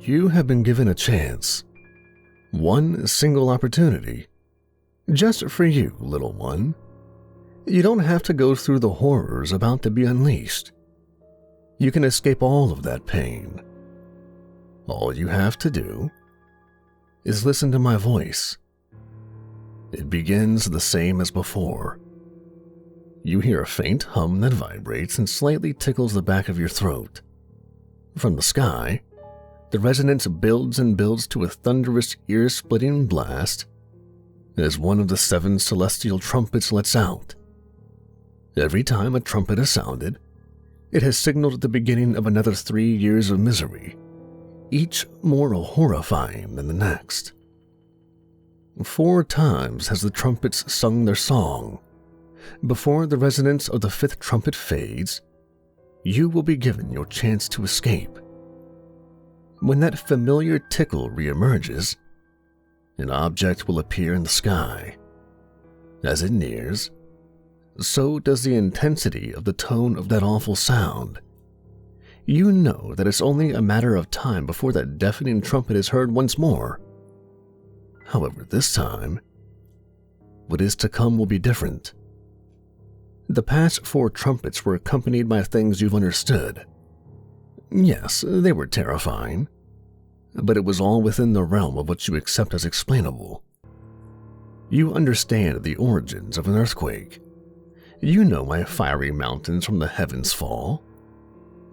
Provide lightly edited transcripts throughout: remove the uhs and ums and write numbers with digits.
You have been given a chance. One single opportunity. Just for you, little one. You don't have to go through the horrors about to be unleashed. You can escape all of that pain. All you have to do is listen to my voice. It begins the same as before. You hear a faint hum that vibrates and slightly tickles the back of your throat. From the sky, the resonance builds and builds to a thunderous, ear-splitting blast as one of the 7 celestial trumpets lets out. Every time a trumpet is sounded, it has signaled the beginning of another 3 years of misery, each more horrifying than the next. 4 times has the trumpets sung their song. Before the resonance of the 5th trumpet fades, you will be given your chance to escape. When that familiar tickle reemerges, an object will appear in the sky. As it nears, so does the intensity of the tone of that awful sound. You know that it's only a matter of time before that deafening trumpet is heard once more. However, this time, what is to come will be different. The past 4 trumpets were accompanied by things you've understood. Yes, they were terrifying, but it was all within the realm of what you accept as explainable. You understand the origins of an earthquake. You know why fiery mountains from the heavens fall.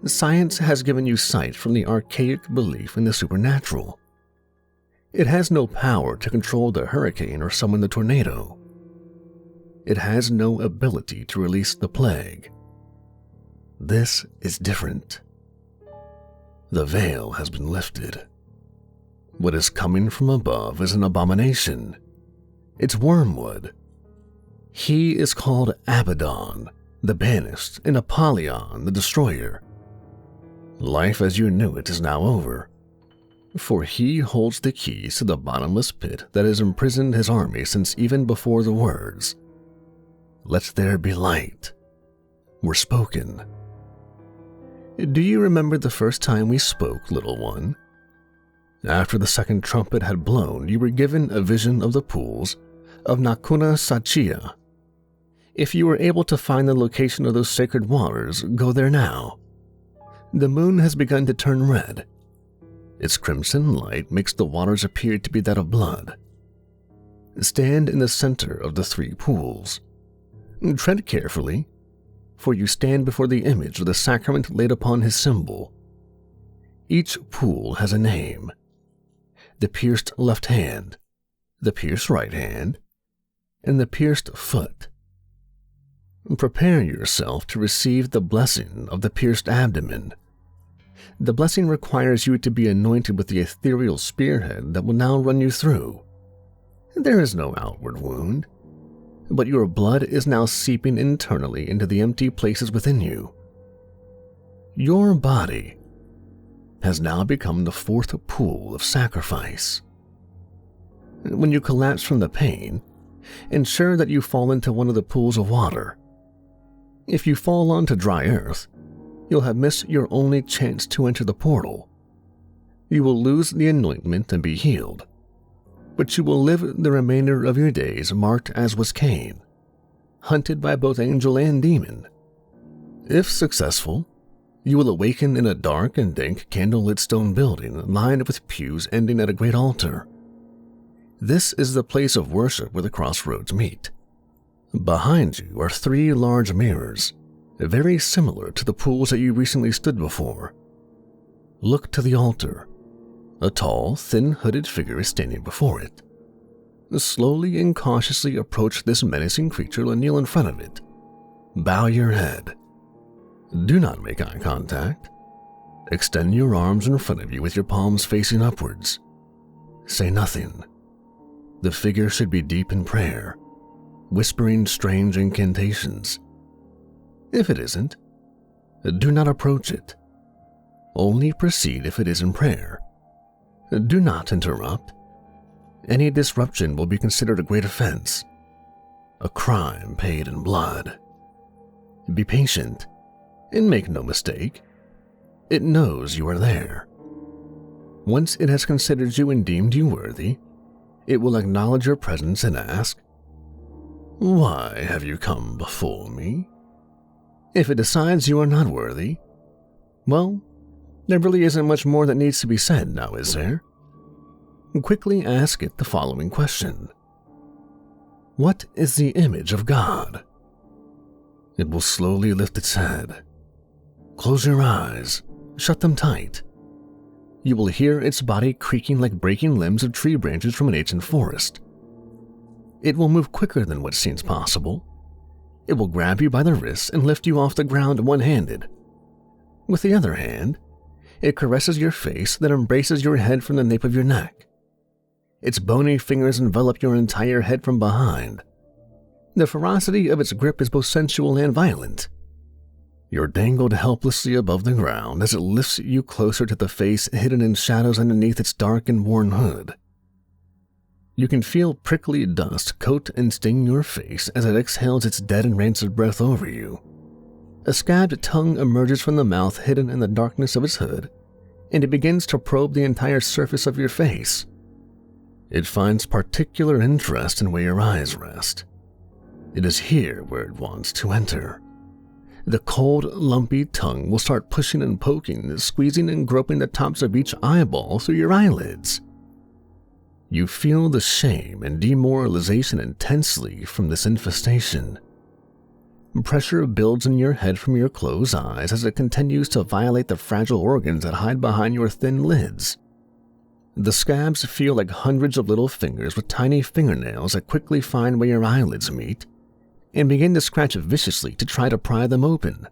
Science has given you sight from the archaic belief in the supernatural. It has no power to control the hurricane or summon the tornado. It has no ability to release the plague. This is different. The veil has been lifted. What is coming from above is an abomination. It's wormwood. He is called Abaddon, the Banished, and Apollyon, the Destroyer. Life as you knew it is now over, for he holds the keys to the bottomless pit that has imprisoned his army since even before the words, "Let there be light," were spoken. Do you remember the first time we spoke, little one? After the 2nd trumpet had blown, you were given a vision of the pools of Nakuna Sachia. If you were able to find the location of those sacred waters, go there now. The moon has begun to turn red. Its crimson light makes the waters appear to be that of blood. Stand in the center of the 3 pools. Tread carefully, for you stand before the image of the sacrament laid upon his symbol. Each pool has a name. The pierced left hand, the pierced right hand, and the pierced foot. Prepare yourself to receive the blessing of the pierced abdomen. The blessing requires you to be anointed with the ethereal spearhead that will now run you through. There is no outward wound, but your blood is now seeping internally into the empty places within you. Your body has now become the 4th pool of sacrifice. When you collapse from the pain, ensure that you fall into one of the pools of water. If you fall onto dry earth, you'll have missed your only chance to enter the portal. You will lose the anointment and be healed, but you will live the remainder of your days marked as was Cain, hunted by both angel and demon. If successful, you will awaken in a dark and dank candlelit stone building lined with pews ending at a great altar. This is the place of worship where the crossroads meet. Behind you are 3 large mirrors, very similar to the pools that you recently stood before. Look to the altar. A tall, thin-hooded figure is standing before it. Slowly and cautiously approach this menacing creature and kneel in front of it. Bow your head. Do not make eye contact. Extend your arms in front of you with your palms facing upwards. Say nothing. The figure should be deep in prayer, whispering strange incantations. If it isn't, do not approach it. Only proceed if it is in prayer. Do not interrupt. Any disruption will be considered a great offense, a crime paid in blood. Be patient, and make no mistake, it knows you are there. Once it has considered you and deemed you worthy, it will acknowledge your presence and ask, "Why have you come before me?" If it decides you are not worthy, well, there really isn't much more that needs to be said now, is there? Quickly ask it the following question. What is the image of God? It will slowly lift its head. Close your eyes, shut them tight. You will hear its body creaking like breaking limbs of tree branches from an ancient forest. It will move quicker than what seems possible. It will grab you by the wrists and lift you off the ground one-handed. With the other hand, it caresses your face, then embraces your head from the nape of your neck. Its bony fingers envelop your entire head from behind. The ferocity of its grip is both sensual and violent. You're dangled helplessly above the ground as it lifts you closer to the face hidden in shadows underneath its dark and worn hood. You can feel prickly dust coat and sting your face as it exhales its dead and rancid breath over you. A scabbed tongue emerges from the mouth hidden in the darkness of its hood, and it begins to probe the entire surface of your face. It finds particular interest in where your eyes rest. It is here where it wants to enter. The cold, lumpy tongue will start pushing and poking, squeezing and groping the tops of each eyeball through your eyelids. You feel the shame and demoralization intensely from this infestation. Pressure builds in your head from your closed eyes as it continues to violate the fragile organs that hide behind your thin lids. The scabs feel like hundreds of little fingers with tiny fingernails that quickly find where your eyelids meet and begin to scratch viciously to try to pry them open.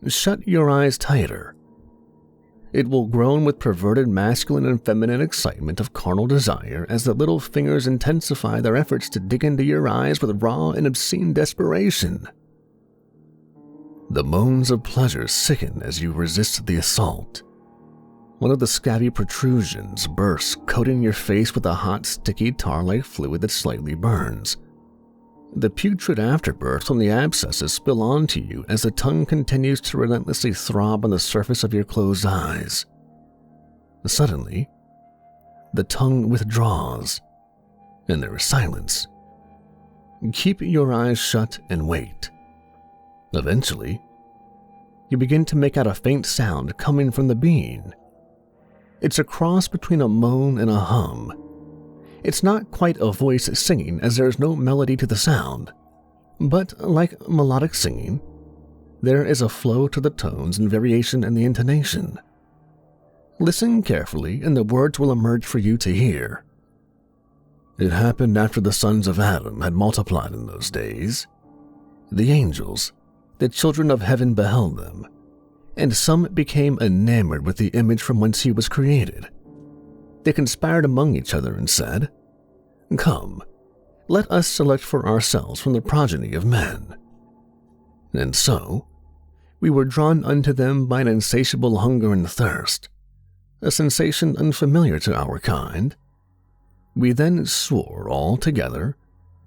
Shut your eyes tighter. It will groan with perverted masculine and feminine excitement of carnal desire as the little fingers intensify their efforts to dig into your eyes with raw and obscene desperation. The moans of pleasure sicken as you resist the assault. One of the scabby protrusions bursts, coating your face with a hot, sticky, tar-like fluid that slightly burns. The putrid afterbirth from the abscesses spill onto you as the tongue continues to relentlessly throb on the surface of your closed eyes. Suddenly, the tongue withdraws, and there is silence. Keep your eyes shut and wait. Eventually, you begin to make out a faint sound coming from the being. It's a cross between a moan and a hum. It's not quite a voice singing as there is no melody to the sound, but like melodic singing, there is a flow to the tones and variation in the intonation. Listen carefully and the words will emerge for you to hear. It happened after the sons of Adam had multiplied in those days. The angels, the children of heaven, beheld them, and some became enamored with the image from whence he was created. They conspired among each other and said, "Come, let us select for ourselves from the progeny of men." And so, we were drawn unto them by an insatiable hunger and thirst, a sensation unfamiliar to our kind. We then swore all together,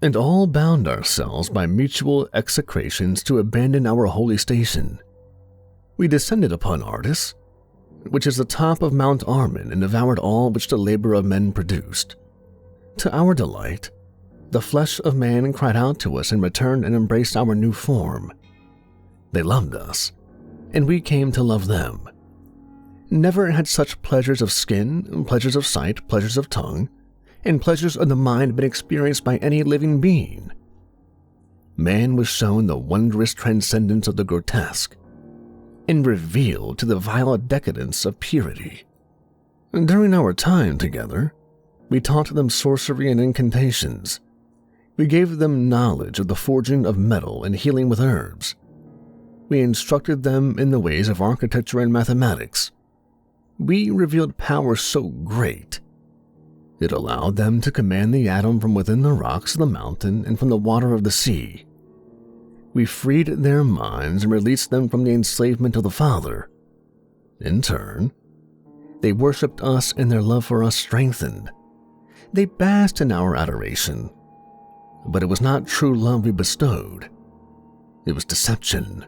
and all bound ourselves by mutual execrations to abandon our holy station. We descended upon Ardis, which is the top of Mount Armin, and devoured all which the labor of men produced. To our delight, the flesh of man cried out to us in return and embraced our new form. They loved us, and we came to love them. Never had such pleasures of skin, pleasures of sight, pleasures of tongue, and pleasures of the mind been experienced by any living being. Man was shown the wondrous transcendence of the grotesque, and revealed to the vile decadence of purity. During our time together, we taught them sorcery and incantations. We gave them knowledge of the forging of metal and healing with herbs. We instructed them in the ways of architecture and mathematics. We revealed power so great, it allowed them to command the atom from within the rocks of the mountain and from the water of the sea. We freed their minds and released them from the enslavement of the Father. In turn, they worshipped us and their love for us strengthened. They basked in our adoration, but it was not true love we bestowed. It was deception.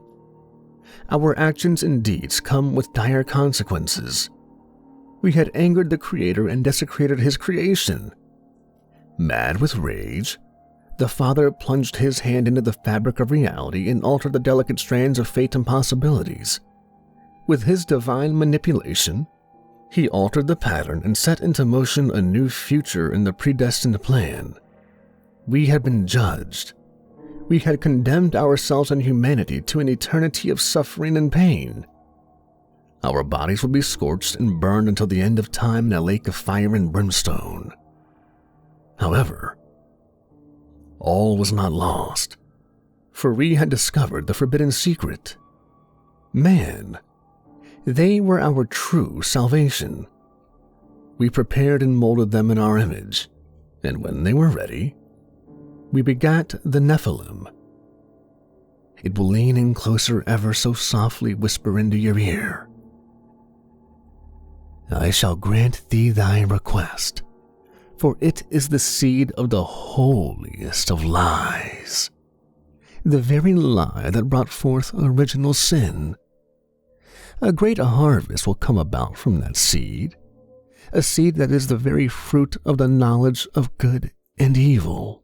Our actions and deeds come with dire consequences. We had angered the Creator and desecrated His creation. Mad with rage, the Father plunged His hand into the fabric of reality and altered the delicate strands of fate and possibilities. With His divine manipulation, He altered the pattern and set into motion a new future in the predestined plan. We had been judged. We had condemned ourselves and humanity to an eternity of suffering and pain. Our bodies would be scorched and burned until the end of time in a lake of fire and brimstone. However, all was not lost, for we had discovered the forbidden secret. Man, they were our true salvation. We prepared and molded them in our image, and when they were ready, we begat the Nephilim. It will lean in closer ever so softly whisper into your ear. I shall grant thee thy request, for it is the seed of the holiest of lies, the very lie that brought forth original sin. A great harvest will come about from that seed, a seed that is the very fruit of the knowledge of good and evil.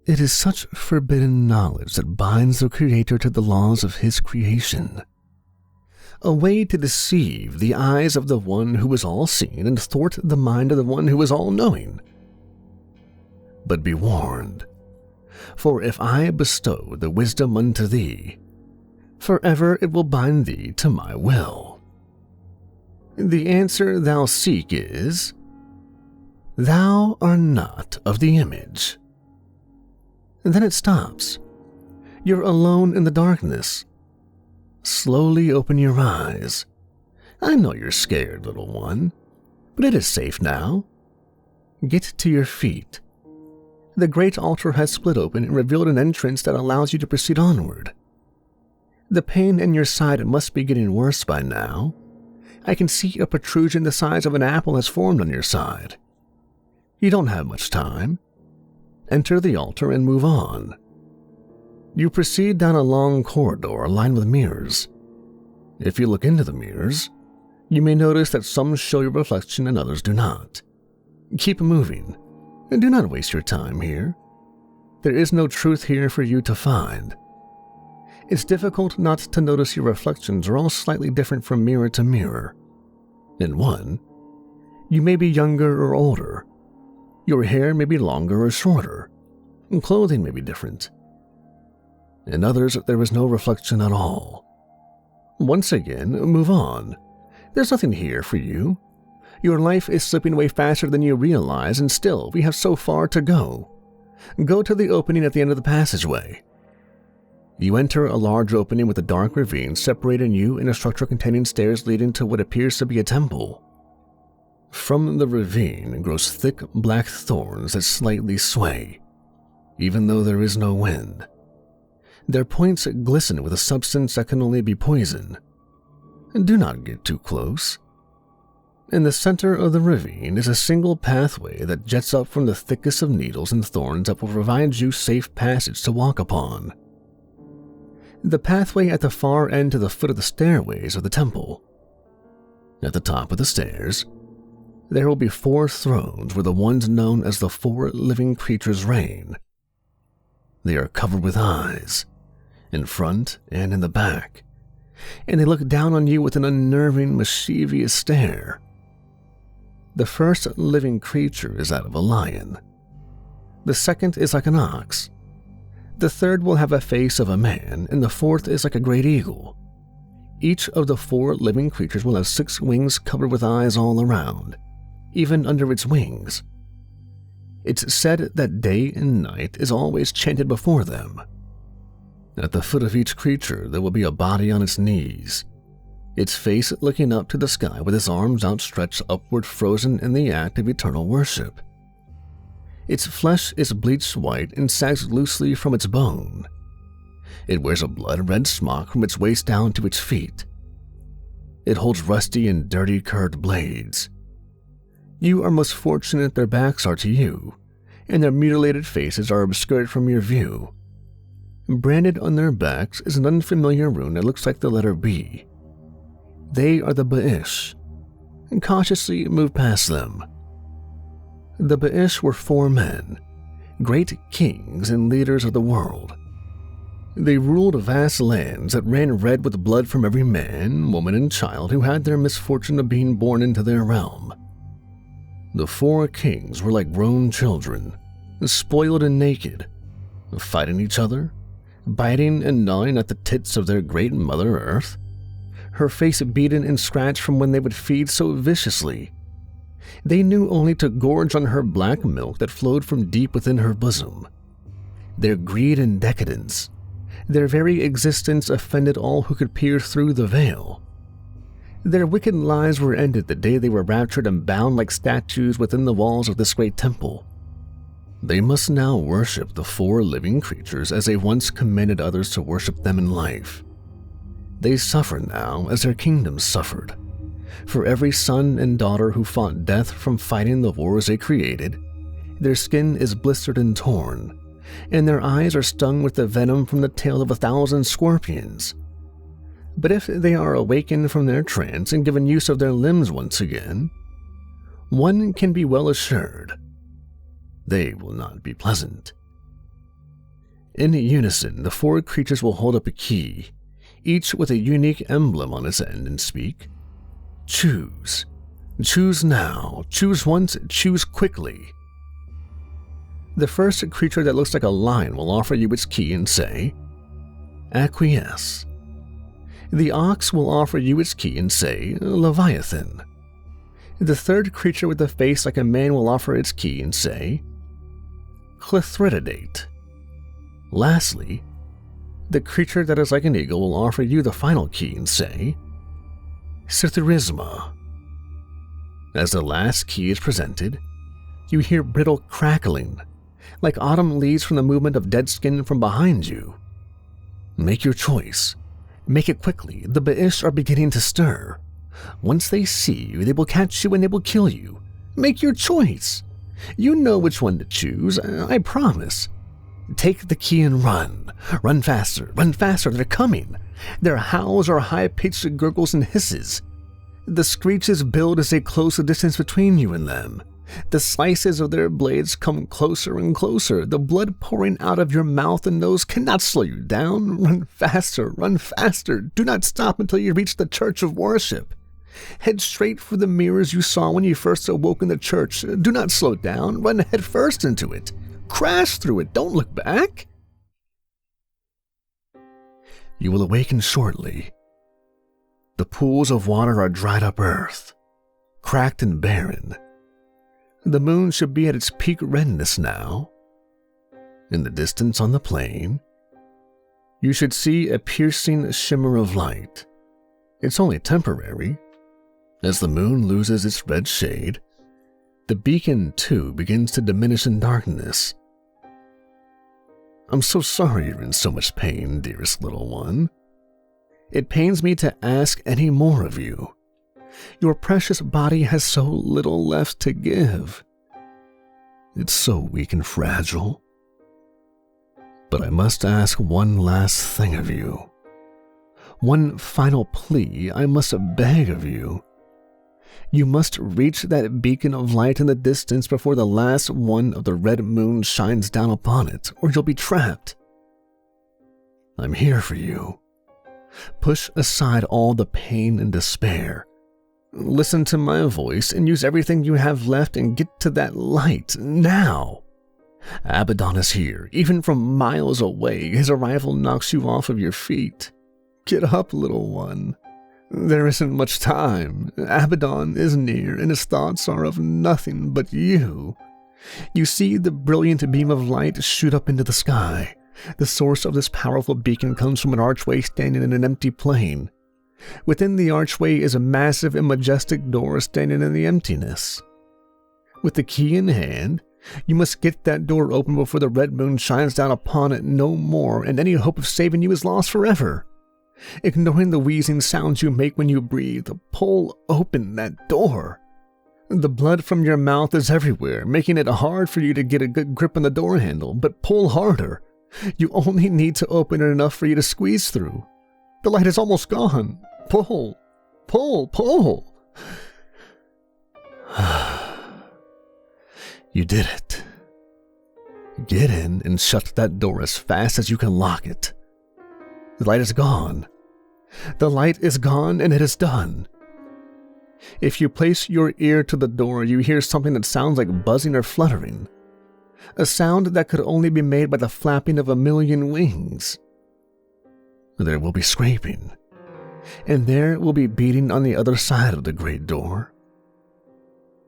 It is such forbidden knowledge that binds the Creator to the laws of His creation, a way to deceive the eyes of the one who is all-seeing and thwart the mind of the one who is all-knowing. But be warned, for if I bestow the wisdom unto thee, forever it will bind thee to my will. The answer thou seek is, thou art not of the image. And then it stops. You're alone in the darkness. Slowly open your eyes. I know you're scared, little one, but it is safe now. Get to your feet. The great altar has split open and revealed an entrance that allows you to proceed onward. The pain in your side must be getting worse by now. I can see a protrusion the size of an apple has formed on your side. You don't have much time. Enter the altar and move on. You proceed down a long corridor lined with mirrors. If you look into the mirrors, you may notice that some show your reflection and others do not. Keep moving, and do not waste your time here. There is no truth here for you to find. It's difficult not to notice your reflections are all slightly different from mirror to mirror. In one, you may be younger or older. Your hair may be longer or shorter, and clothing may be different. In others, there is no reflection at all. Once again, move on. There's nothing here for you. Your life is slipping away faster than you realize, and still, we have so far to go. Go to the opening at the end of the passageway. You enter a large opening with a dark ravine separating you and a structure containing stairs leading to what appears to be a temple. From the ravine grows thick black thorns that slightly sway, even though there is no wind. Their points glisten with a substance that can only be poison. Do not get too close. In the center of the ravine is a single pathway that jets up from the thickest of needles and thorns that will provide you safe passage to walk upon. The pathway at the far end to the foot of the stairways of the temple. At the top of the stairs, there will be 4 thrones where the ones known as the 4 living creatures reign. They are covered with eyes, in front and in the back, and they look down on you with an unnerving, mischievous stare. The first living creature is that of a lion. The second is like an ox. The third will have a face of a man, and the fourth is like a great eagle. Each of the 4 living creatures will have 6 wings covered with eyes all around, even under its wings. It's said that day and night is always chanted before them. At the foot of each creature there will be a body on its knees, its face looking up to the sky with its arms outstretched upward, frozen in the act of eternal worship. Its flesh is bleached white and sags loosely from its bone. It wears a blood-red smock from its waist down to its feet. It holds rusty and dirty curved blades. You are most fortunate their backs are to you, and their mutilated faces are obscured from your view. Branded on their backs is an unfamiliar rune that looks like the letter B. They are the Ba'ish. and cautiously moved past them. The Ba'ish were 4 men, great kings and leaders of the world. They ruled vast lands that ran red with blood from every man, woman, and child who had their misfortune of being born into their realm. The 4 kings were like grown children, spoiled and naked, fighting each other, biting and gnawing at the tits of their great Mother Earth, her face beaten and scratched from when they would feed so viciously. They knew only to gorge on her black milk that flowed from deep within her bosom. Their greed and decadence, their very existence offended all who could peer through the veil. Their wicked lives were ended the day they were raptured and bound like statues within the walls of this great temple. They must now worship the 4 living creatures as they once commanded others to worship them in life. They suffer now as their kingdoms suffered. For every son and daughter who fought death from fighting the wars they created, their skin is blistered and torn, and their eyes are stung with the venom from the tail of 1,000 scorpions. But if they are awakened from their trance and given use of their limbs once again, one can be well assured they will not be pleasant. In unison, the 4 creatures will hold up a key, each with a unique emblem on its end, and speak, "Choose. Choose now. Choose once. Choose quickly." The first creature that looks like a lion will offer you its key and say, "Acquiesce." The ox will offer you its key and say, "Leviathan." The third creature with a face like a man will offer its key and say, "Clethrididate." Lastly, the creature that is like an eagle will offer you the final key and say, "Citharisma." As the last key is presented, you hear brittle crackling, like autumn leaves from the movement of dead skin from behind you. Make your choice. Make it quickly. The Ba'ish are beginning to stir. Once they see you, they will catch you and they will kill you. Make your choice. You know which one to choose, I promise. Take the key and run. Run faster, they're coming. Their howls are high-pitched gurgles and hisses. The screeches build as they close the distance between you and them. The slices of their blades come closer and closer. The blood pouring out of your mouth and nose cannot slow you down. Run faster, do not stop until you reach the church of worship. Head straight for the mirrors you saw when you first awoke in the church. Do not slow down, run head first into it. Crash through it, don't look back. You will awaken shortly. The pools of water are dried up earth, cracked and barren. The moon should be at its peak redness now. In the distance on the plain, you should see a piercing shimmer of light. It's only temporary. As the moon loses its red shade, the beacon too begins to diminish in darkness. I'm so sorry you're in so much pain, dearest little one. It pains me to ask any more of you. Your precious body has so little left to give. It's so weak and fragile. But I must ask one last thing of you. One final plea I must beg of you. You must reach that beacon of light in the distance before the last one of the red moon shines down upon it, or you'll be trapped. I'm here for you. Push aside all the pain and despair. Listen to my voice and use everything you have left and get to that light now. Abaddon is here, even from miles away. His arrival knocks you off of your feet. Get up, little one. There isn't much time. Abaddon is near, and his thoughts are of nothing but you. You see the brilliant beam of light shoot up into the sky. The source of this powerful beacon comes from an archway standing in an empty plain. Within the archway is a massive and majestic door standing in the emptiness. With the key in hand, you must get that door open before the red moon shines down upon it no more, and any hope of saving you is lost forever. Ignoring the wheezing sounds you make when you breathe, pull open that door. The blood from your mouth is everywhere, making it hard for you to get a good grip on the door handle, but pull harder. You only need to open it enough for you to squeeze through. The light is almost gone. Pull, pull, pull. You did it. Get in and shut that door as fast as you can lock it. The light is gone. The light is gone and it is done. If you place your ear to the door, you hear something that sounds like buzzing or fluttering. A sound that could only be made by the flapping of a million wings. There will be scraping, and there will be beating on the other side of the great door.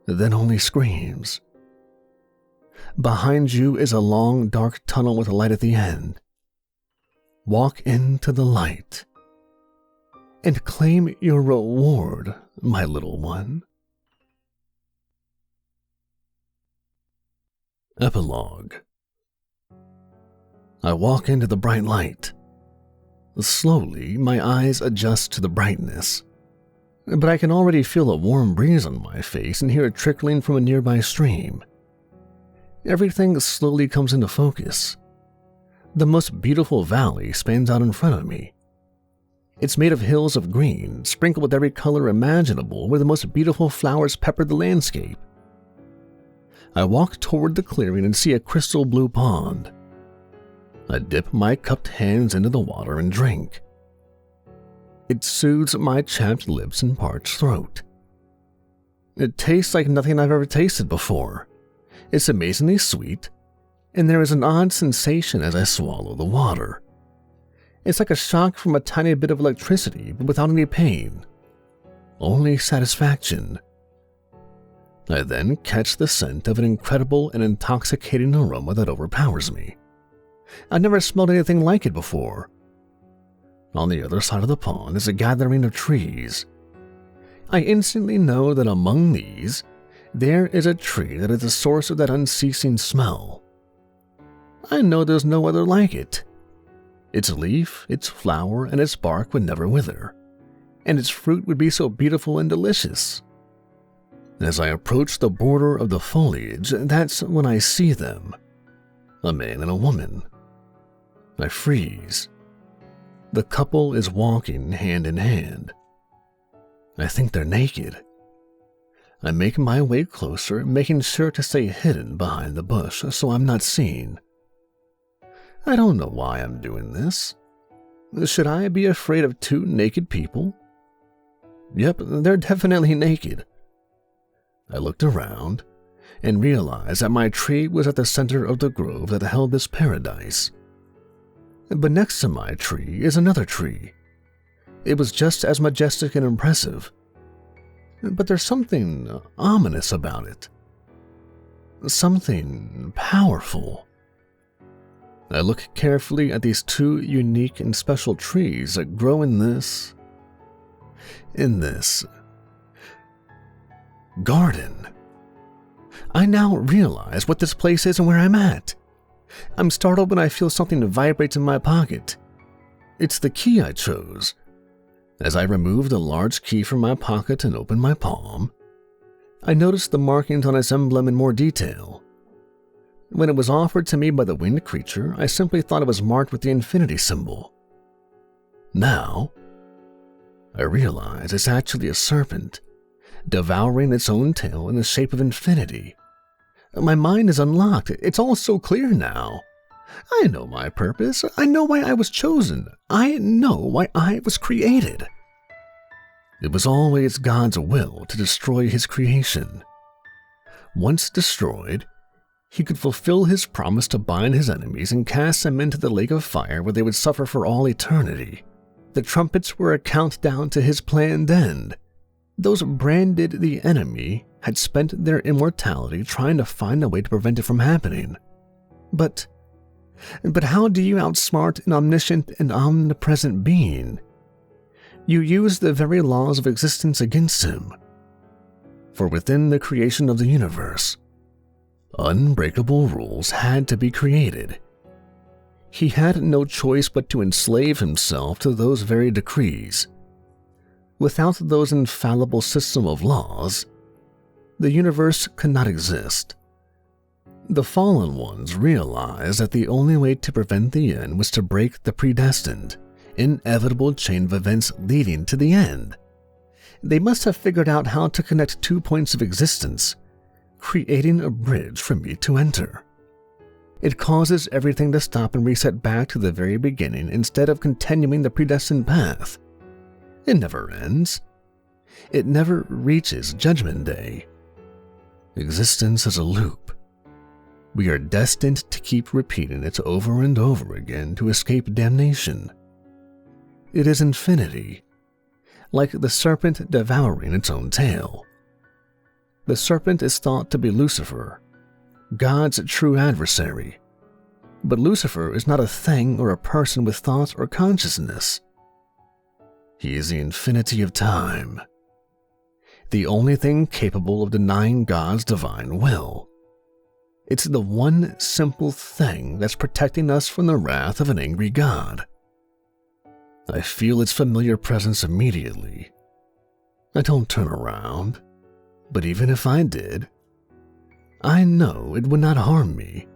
Then only screams. Behind you is a long, dark tunnel with a light at the end. Walk into the light and claim your reward, my little one. Epilogue. I walk into the bright light. Slowly, my eyes adjust to the brightness, but I can already feel a warm breeze on my face and hear it trickling from a nearby stream. Everything slowly comes into focus. The most beautiful valley spans out in front of me. It's made of hills of green, sprinkled with every color imaginable, where the most beautiful flowers pepper the landscape. I walk toward the clearing and see a crystal blue pond. I dip my cupped hands into the water and drink. It soothes my chapped lips and parched throat. It tastes like nothing I've ever tasted before. It's amazingly sweet, and there is an odd sensation as I swallow the water. It's like a shock from a tiny bit of electricity, but without any pain. Only satisfaction. I then catch the scent of an incredible and intoxicating aroma that overpowers me. I've never smelled anything like it before. On the other side of the pond is a gathering of trees. I instantly know that among these, there is a tree that is the source of that unceasing smell. I know there's no other like it. Its leaf, its flower, and its bark would never wither, and its fruit would be so beautiful and delicious. As I approach the border of the foliage, that's when I see them. A man and a woman. I freeze. The couple is walking hand in hand. I think they're naked. I make my way closer, making sure to stay hidden behind the bush so I'm not seen. I don't know why I'm doing this. Should I be afraid of two naked people? Yep, they're definitely naked. I looked around and realized that my tree was at the center of the grove that held this paradise. But next to my tree is another tree. It was just as majestic and impressive. But there's something ominous about it. Something powerful. I look carefully at these two unique and special trees that grow in this garden. I now realize what this place is and where I'm at. I'm startled when I feel something vibrate in my pocket. It's the key I chose. As I remove the large key from my pocket and open my palm, I noticed the markings on its emblem in more detail. When it was offered to me by the winged creature, I simply thought it was marked with the infinity symbol. Now, I realize it's actually a serpent, devouring its own tail in the shape of infinity. My mind is unlocked. It's all so clear now. I know my purpose. I know why I was chosen. I know why I was created. It was always God's will to destroy his creation. Once destroyed, he could fulfill his promise to bind his enemies and cast them into the lake of fire where they would suffer for all eternity. The trumpets were a countdown to his planned end. Those branded the enemy had spent their immortality trying to find a way to prevent it from happening. But how do you outsmart an omniscient and omnipresent being? You use the very laws of existence against him. For within the creation of the universe, unbreakable rules had to be created. He had no choice but to enslave himself to those very decrees. Without those infallible system of laws, the universe could not exist. The fallen ones realized that the only way to prevent the end was to break the predestined, inevitable chain of events leading to the end. They must have figured out how to connect 2 points of existence, creating a bridge for me to enter. It causes everything to stop and reset back to the very beginning instead of continuing the predestined path. It never ends. It never reaches Judgment Day. Existence is a loop. We are destined to keep repeating it over and over again to escape damnation. It is infinity, like the serpent devouring its own tail. The serpent is thought to be Lucifer, God's true adversary. But Lucifer is not a thing or a person with thought or consciousness. He is the infinity of time, the only thing capable of denying God's divine will. It's the one simple thing that's protecting us from the wrath of an angry God. I feel its familiar presence immediately. I don't turn around, but even if I did, I know it would not harm me.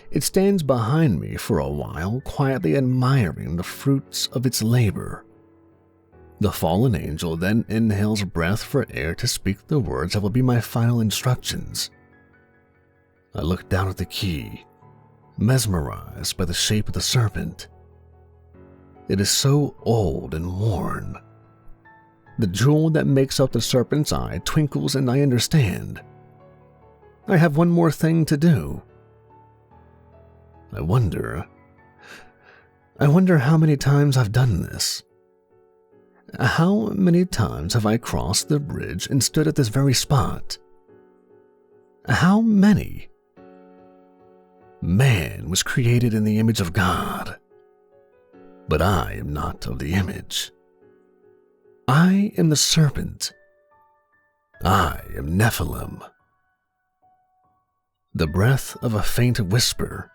It stands behind me for a while, quietly admiring the fruits of its labor. The fallen angel then inhales breath for air to speak the words that will be my final instructions. I look down at the key, mesmerized by the shape of the serpent. It is so old and worn. The jewel that makes up the serpent's eye twinkles, and I understand. I have one more thing to do. I wonder how many times I've done this. How many times have I crossed the bridge and stood at this very spot? How many? Man was created in the image of God, but I am not of the image. I am the serpent. I am Nephilim. The breath of a faint whisper,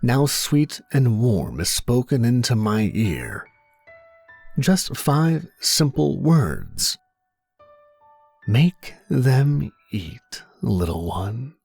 now sweet and warm, is spoken into my ear. Just 5 simple words. Make them eat, little one.